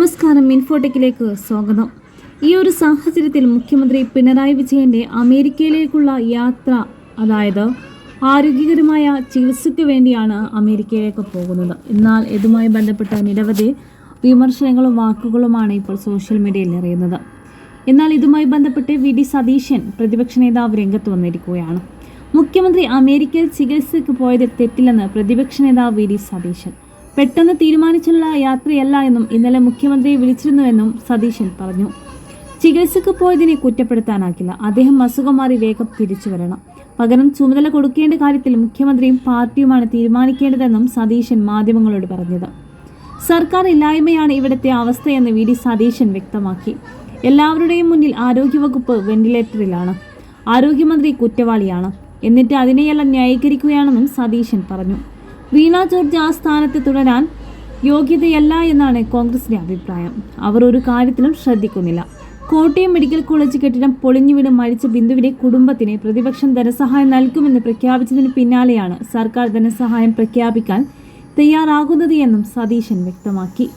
നമസ്കാരം, ഇൻഫോടെക്കിലേക്ക് സ്വാഗതം. ഈ ഒരു സാഹചര്യത്തിൽ മുഖ്യമന്ത്രി പിണറായി വിജയന്റെ അമേരിക്കയിലേക്കുള്ള യാത്ര, അതായത് ആരോഗ്യകരമായ ചികിത്സയ്ക്ക് വേണ്ടിയാണ് അമേരിക്കയിലേക്ക് പോകുന്നത്. എന്നാൽ ഇതുമായി ബന്ധപ്പെട്ട നിരവധി വിമർശനങ്ങളും വാക്കുകളുമാണ് ഇപ്പോൾ സോഷ്യൽ മീഡിയയിൽ നിറയുന്നത്. എന്നാൽ ഇതുമായി ബന്ധപ്പെട്ട് വി.ഡി. സതീശൻ പ്രതിപക്ഷ നേതാവ് രംഗത്ത് വന്നിരിക്കുകയാണ്. മുഖ്യമന്ത്രി അമേരിക്കയിൽ ചികിത്സയ്ക്ക് പോയത് തെറ്റില്ലെന്ന് പ്രതിപക്ഷ നേതാവ് വി.ഡി. സതീശൻ. പെട്ടെന്ന് തീരുമാനിച്ചുള്ള യാത്രയല്ല എന്നും ഇന്നലെ മുഖ്യമന്ത്രിയെ വിളിച്ചിരുന്നുവെന്നും സതീശൻ പറഞ്ഞു. ചികിത്സയ്ക്ക് പോയതിനെ കുറ്റപ്പെടുത്താനാകില്ല. അദ്ദേഹം അസുഖം മാറി വേഗം തിരിച്ചു വരണം. പകരം ചുമതല കൊടുക്കേണ്ട കാര്യത്തിൽ മുഖ്യമന്ത്രിയും പാർട്ടിയുമാണ് തീരുമാനിക്കേണ്ടതെന്നും സതീശൻ മാധ്യമങ്ങളോട് പറഞ്ഞത്. സർക്കാർ ഇല്ലായ്മയാണ് ഇവിടുത്തെ അവസ്ഥയെന്ന് വി.ഡി. സതീശൻ വ്യക്തമാക്കി. എല്ലാവരുടെയും മുന്നിൽ ആരോഗ്യവകുപ്പ് വെന്റിലേറ്ററിലാണ്, ആരോഗ്യമന്ത്രി കുറ്റവാളിയാണ്, എന്നിട്ട് അതിനെയെല്ലാം ന്യായീകരിക്കുകയാണെന്നും സതീശൻ പറഞ്ഞു. വീണ ജോർജ് ആ സ്ഥാനത്ത് തുടരാൻ യോഗ്യതയല്ല എന്നാണ് കോൺഗ്രസിന്റെ അഭിപ്രായം. അവർ ഒരു കാര്യത്തിലും ശ്രദ്ധിക്കുന്നില്ല. കോട്ടയം മെഡിക്കൽ കോളേജ് കെട്ടിടം പൊളിഞ്ഞു വീണ് മരിച്ച ബിന്ദുവിന്റെ കുടുംബത്തിന് പ്രതിപക്ഷം ധനസഹായം നൽകുമെന്ന് പ്രഖ്യാപിച്ചതിന് പിന്നാലെയാണ് സർക്കാർ ധനസഹായം പ്രഖ്യാപിക്കാൻ തയ്യാറാകുന്നത് എന്നും സതീശൻ വ്യക്തമാക്കി.